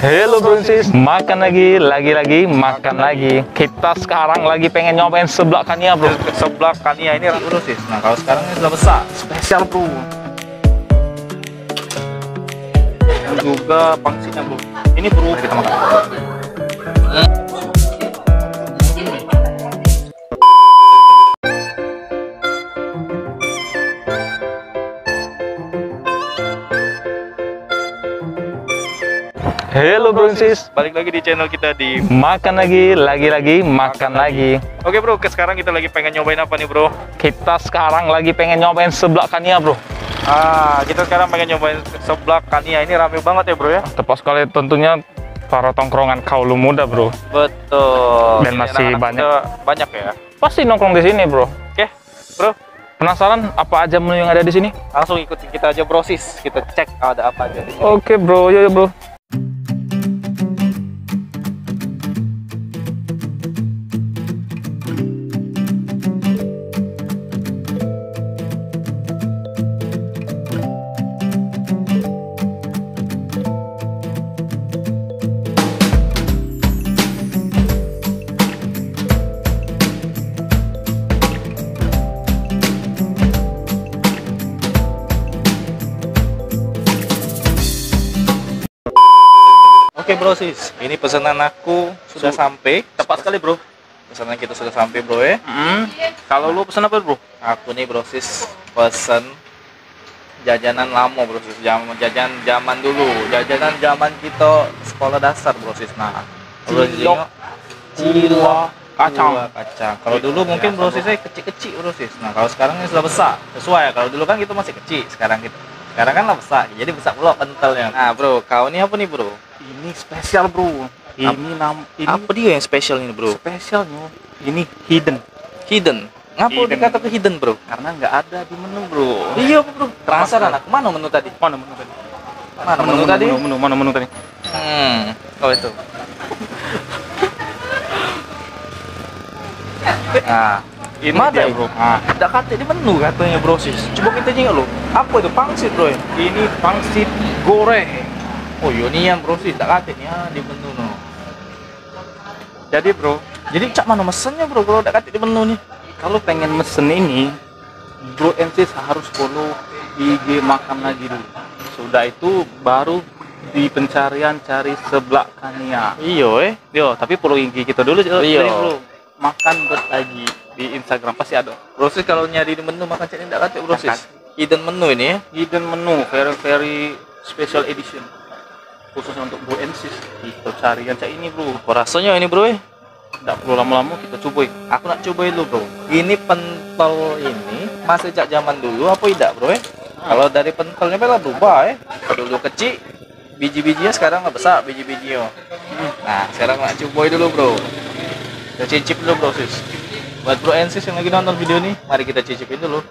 Halo Bronsis, makan lagi makan lagi. Kita sekarang lagi pengen nyobain seblak Kania bro. Seblak Kania ini Bronsis. Nah kalau sekarang ini sudah besar, Spesial bro. dan juga pangsitnya bro. Ini bro kita makan. Halo Bronsis, Balik lagi di channel kita di makan lagi makan lagi. Oke bro, sekarang kita lagi pengen nyobain apa nih bro? Kita sekarang lagi pengen nyobain seblak Kania bro. Kita sekarang pengen nyobain seblak Kania. Ini rame banget ya bro ya? Tepat sekali tentunya para tongkrongan kaum muda bro. Betul. Dan masih banyak ya. Pasti nongkrong di sini bro. Oke bro, Penasaran apa aja menu yang ada di sini? langsung ikuti kita aja brosis. Kita cek ada apa aja di sini. Oke bro, yuk bro. Oke brosis, ini pesanan aku sudah sampai. Tepat sekali bro. Pesanan kita sudah sampai bro ya. Kalau lu pesen apa bro? Aku nih brosis pesen jajanan lama brosis, jajan zaman dulu, jajanan zaman kita sekolah dasar brosis. Nah, Cilok kacang. Kalau dulu mungkin brosisnya kecil-kecil brosis. Nah, kalau sekarang ini sudah besar. Sesuai. Kalau dulu kan kita masih kecil, sekarang kan lah besar. Jadi besar pula pentelnya. Nah, bro, kau ini apa nih, bro? Ini spesial bro. Ini Apa dia yang spesial ini, bro? spesialnya. Ini hidden. Hidden. Ngapa Hidden. dikata ke hidden, bro? Karena nggak ada di menu bro. Iya, bro. Penasaran aku. Mana menu tadi? Mana menu tadi? Mana menu tadi? Mana menu tadi? Oh itu. Nah, Ini mana dia, ya? bro. Nah, Tidak kata di menu katanya brosis. Coba kita jengok lo. Apa itu pangsit, bro? ini pangsit goreng. Oh, ini yang brosis. Tidak kata nih di menu no. Jadi bro, Jadi cak mana mesennya, bro? Kalau tidak kata di menu nih. kalau pengen mesen ini, bro and sis harus follow IG makan lagi dulu. Sudah itu baru di pencarian cari seblak Kania. Iya, Yo, tapi follow IG kita dulu. Iya. Bro. Makan buat lagi di Instagram pasti ada. Brosis kalau nyari di menu makan cak tidak kata brosis. Hidden menu ini ya. Hidden menu, very special edition. Khususnya untuk bro and sis. Kita cari yang cak ini bro. Apa rasanya ini, bro? Tidak perlu lama-lama kita cobain. Aku nak cobain dulu, bro. Ini pentol ini masih cak zaman dulu apa tidak, bro? Kalau dari pentolnya malah berubah ya. Dulu kecil, biji-bijinya sekarang nggak besar biji-bijinya. Nah, sekarang nak cobain dulu, bro. Kita cicip dulu, bro, sis. Buat bro and sis yang lagi nonton video ini, mari kita cicipin dulu.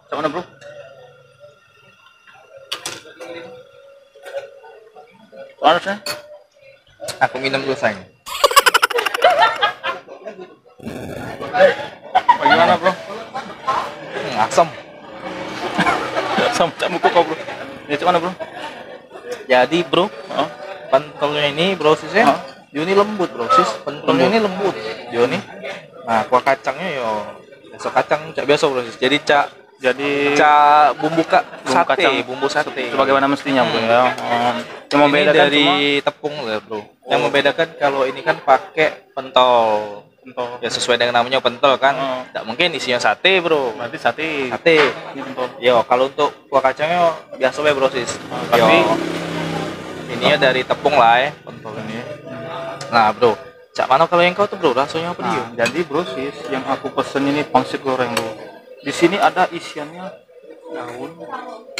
Cak mana bro? Panasnya? Aku minum dulu, sayang. Bagaimana bro? Asam. Sampai muka kau bro. Ini cak mana bro? Jadi, bro, Oh. pentolnya ini, bro, sis ya. Dia ini lembut, bro, sis. Pentolnya ini lembut. Dia ini. Nah, kuah kacangnya yo. Biasa kacang cak biasa, bro, sis. Jadi Jadi bumbu bumbu sate. sebagaimana mestinya bro ya. Yang Ini membedakan dari cuma tepung lah, bro. Yang membedakan kalau ini kan pakai pentol. pentol. Ya sesuai dengan namanya pentol kan. Oh. Tidak mungkin isinya sate, bro. Berarti sate. Sate. Ini pentol. Yo, kalau untuk kuah kacangnya biasa ya, bro, sis. Yo, Tapi ini ya dari tepung lah ya, pentol ini. Nah, bro, cak mana kalau yang kau tuh, bro? Rasanya apa dia? nah, jadi bro sis, yang aku pesen ini pangsit goreng bro. Di sini ada isiannya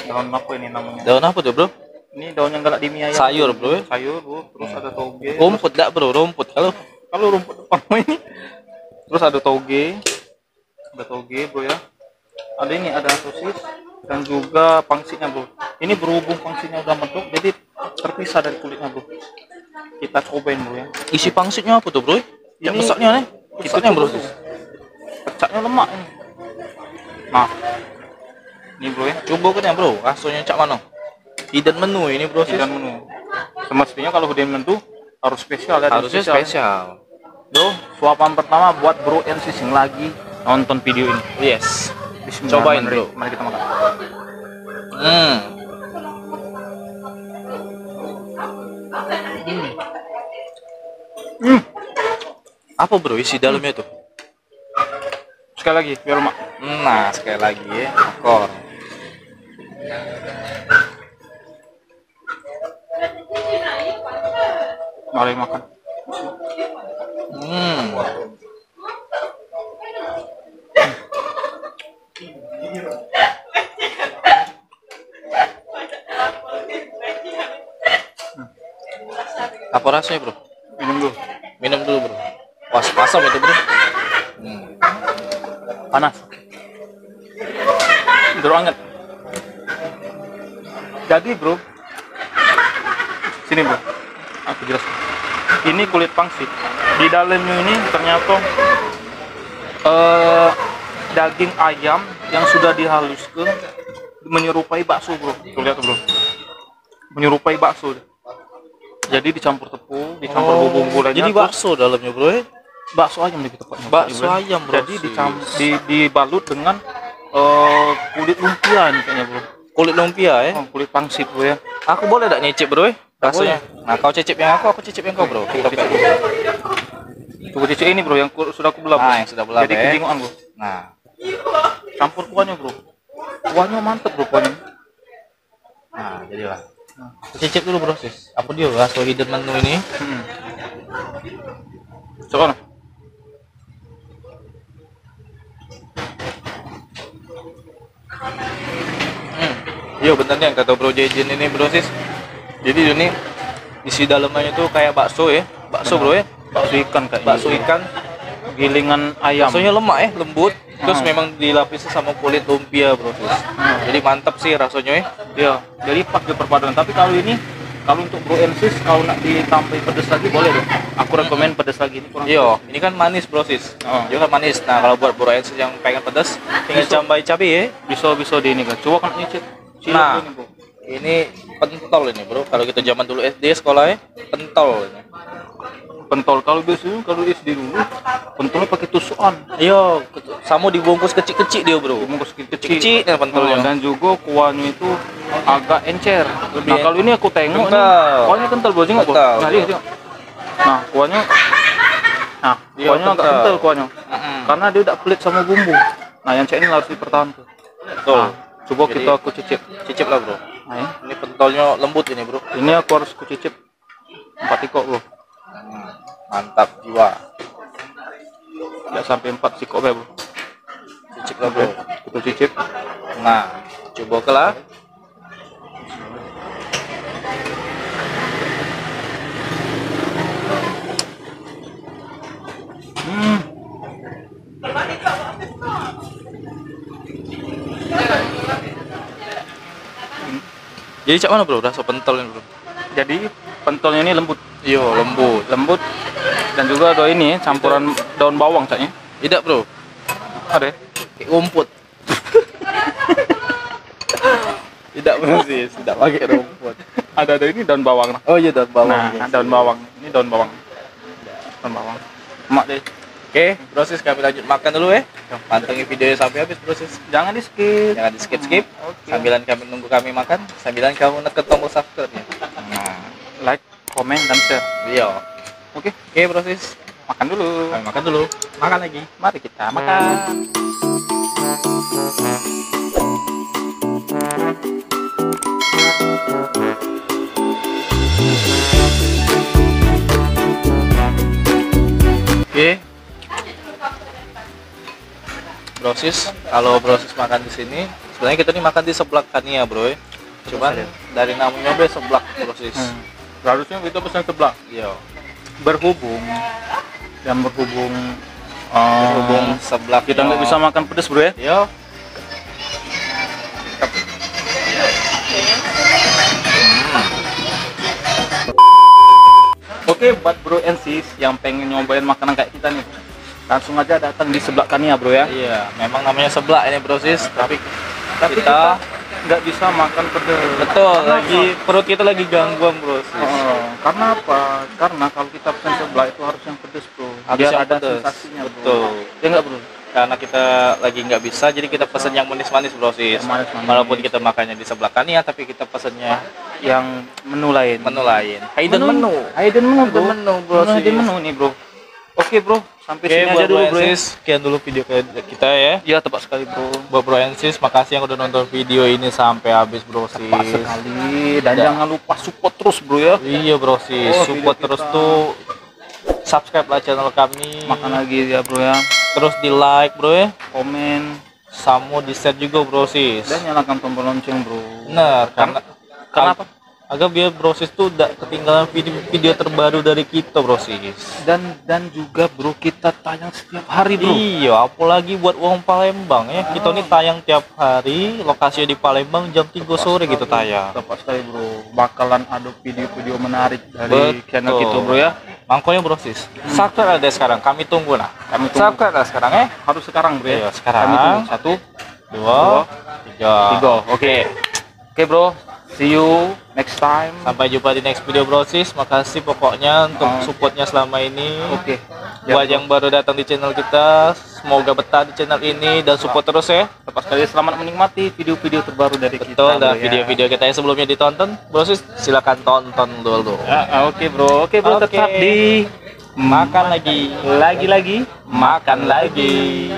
daun apa ini namanya? Daun apa tuh, bro? Ini daun yang galak di mie ayam. Sayur, bro. Sayur bro. Terus ada toge. Rumput dak, bro? Rumput. Kalau rumput depan ini. Terus ada toge. Ada toge bro ya. Ada ini, ada sosis dan juga pangsitnya bro. Ini berhubung pangsitnya udah medok jadi terpisah dari kulitnya bro. Kita cobain bro ya. Isi pangsitnya apa tuh, bro? Yang Ini- besarnya nih. Kita Besarnya, bro. coba dulu. Pecahnya lemak ini. Nah, ini bro ya. Coba kan ya, bro. Rasanya cak mana? hidden menu ini bro sis. Hidden menu. Semestinya kalau hidden menu harus spesial ya. Harusnya spesial. Bro, suapan pertama buat bro and sis yang lagi nonton video ini. Yes. Bismillah, Cobain mari, bro. Mari kita makan. Apa bro isi dalamnya tuh? Sekali lagi biar mak. Nah sekali lagi ya, makor. Mari makan. Apa rasanya bro? Minum dulu. Minum dulu bro. Wah asam itu bro. Panas. Bro anget. Jadi bro, sini bro, aku jelaskan. Ini kulit pangsit. Di dalamnya ini ternyata daging ayam yang sudah dihaluskan menyerupai bakso bro. Tuh lihat bro, menyerupai bakso. Jadi dicampur tepung, dicampur bumbu-bumbu lainnya. Jadi bakso dalamnya bro ya? Bakso ayam lebih tepatnya. Bakso ayam bro. Jadi dibalut dengan kulit lumpia nih kayaknya bro. Kulit lumpia ya? Kulit pangsit bro ya. Aku boleh tak nyicip bro ya? Rasanya. Nah kau cicip yang aku cicip yang kau bro. Coba cicip ini bro, yang sudah aku belah. Nah yang sudah belah jadi ya. kejingoan bro. Nah Campur kuahnya bro. Kuahnya mantep bro kuahnya. Nah jadilah. Cicip dulu bro sis. Apa dia bakso hidden menu ini? Coba. Iya bener nih yang kata bro Jejen ini bro sis. Jadi ini isi dalamnya itu kayak bakso ya. Bakso bro ya. Bakso ikan kayak Bakso ikan. Gilingan ayam. Baksonya lemak ya, lembut. Terus memang dilapisi sama kulit lumpia bro sis. Jadi mantap sih rasanya ya. Ya, jadi pas di perpaduan. Tapi kalau ini, kalau untuk bro and sis, kalau nak ditambahin pedas lagi boleh dong. Aku rekomen pedas lagi ini kurang. Iya, ini kan manis bro sis. Dia kan manis. Nah kalau buat bro and sis yang pengen pedas, tinggal cambai cabai ya. Bisa di ini kan. Coba kan nyicip. Nah, ini bro. Ini pentol ini bro. Kalau kita zaman dulu SD sekolah ya, pentol ini. Pentol kalau biasanya kalau SD dulu pentolnya pakai tusukan. Iya, sama dibungkus kecil-kecil dia bro. Dibungkus kecil-kecil. Kecil ya pentolnya. Dan juga kuahnya itu agak encer. Lebih Nah kalau ini aku tengok nih, kental. kuahnya kental bro, nggak bro? Kental, Nah, bro. lihat. Nah kuahnya, Iya, kuahnya agak kental. kental kuahnya. Karena dia udah pelit sama bumbu. Nah yang ini harus dipertahankan. Betul. Nah, coba Jadi, aku cicip. Cicip lah bro. Nah, ya. Ini pentolnya lembut ini bro. Ini aku harus cicip 4 ikok bro. Mantap jiwa. Nggak sampai 4 sikok bro. Cicip lah bro. Kita cicip. Nah, coba ke lah. Jadi cak mana bro? Rasa pentol ini bro. Jadi pentolnya ini lembut. Iya lembut. Lembut. Dan juga ada ini campuran daun bawang caknya. Tidak bro. Ada ya? Kayak rumput. Tidak bro sih. Tidak pakai rumput. Ada ini daun bawang. Oh iya daun bawang. Nah, daun bawang. Ini daun bawang. Daun bawang. Emak deh. Oke, proses kami lanjut makan dulu ya. Pantengin videonya sampai habis proses. Jangan di skip. Jangan di skip. Oke. Sambilan kami nunggu kami makan, sambilan kamu neken tombol subscribe-nya. Nah, Like, komen, dan share. iya. Oke, Oke, proses. makan dulu. Kami makan dulu. Makan lagi. Mari kita makan. Oke. Proses, kalau proses makan di sini, sebenarnya kita nih makan di seblak Kania, bro. Cuman dari namanya be seblak proses. Harusnya kita pesan sebelah. Iya. Berhubung berhubung seblak kita nggak bisa makan pedas bro ya. Iya. Oke, buat bro and sis yang pengen nyobain makanan kayak kita nih, langsung aja datang di sebelah Kania bro ya. Iya, memang namanya seblak ini proses, tapi kita nggak bisa makan pedas. Betul, Karena lagi perut kita lagi gangguan bro. karena apa? Karena kalau kita pesan sebelah itu harus yang pedas bro. Harus Biar yang ada pedas. sensasinya bro. Betul. Ya nggak bro? Karena kita lagi nggak bisa, jadi kita pesen yang manis-manis bro sis. Yang manis-manis. Walaupun kita makannya di sebelah kanan ya, tapi kita pesennya Yang menu lain. menu lain. Hidden menu. Hidden menu bro. Hidden menu, bro, sis. Hidden menu nih bro. Oke bro, sampai Oke, sini buat aja dulu bro. Ya. sis, sekian dulu video kita ya. Ya tepat sekali bro. Buat bro and sis, makasih yang udah nonton video ini sampai habis bro sis. Tepat sekali. Dan Ya. jangan lupa support terus bro ya. Iya bro sis, Oh, support video terus kita. tuh, subscribe lah channel kami. Makan lagi ya bro ya. Terus di like bro ya, Komen sama di share juga bro sis. dan nyalakan tombol lonceng bro. Bener, karena Kenapa? agar biar bro sis tuh tidak ketinggalan video terbaru dari kita bro sis. Dan juga bro kita tayang setiap hari bro. Iya, apalagi buat uang Palembang ya. Kita nih tayang tiap hari, lokasinya di Palembang jam 3 sore gitu tayang. Tepat sekali bro. Bakalan ada video-video menarik dari Betul. channel kita bro ya. Makanya bro sis, subscribe ada sekarang, kami tunggu nah. Kami tunggu. Subscribe lah sekarang ya. Harus sekarang bro ya. Iya, sekarang. Kami tunggu. 1, 2, 3. 3. Oke. Oke bro. See you next time. Sampai jumpa di next video bro sis. Makasih pokoknya untuk supportnya selama ini. Oke. Buat yang baru datang di channel kita, semoga betah di channel ini dan support terus ya. Tepat sekali, selamat menikmati video-video terbaru dari kita. Betul, dan bro, ya. video-video kita yang sebelumnya ditonton, bro sis silakan tonton dulu. Oke bro. Oke bro, Oke. tetap di Makan lagi, lagi-lagi makan lagi.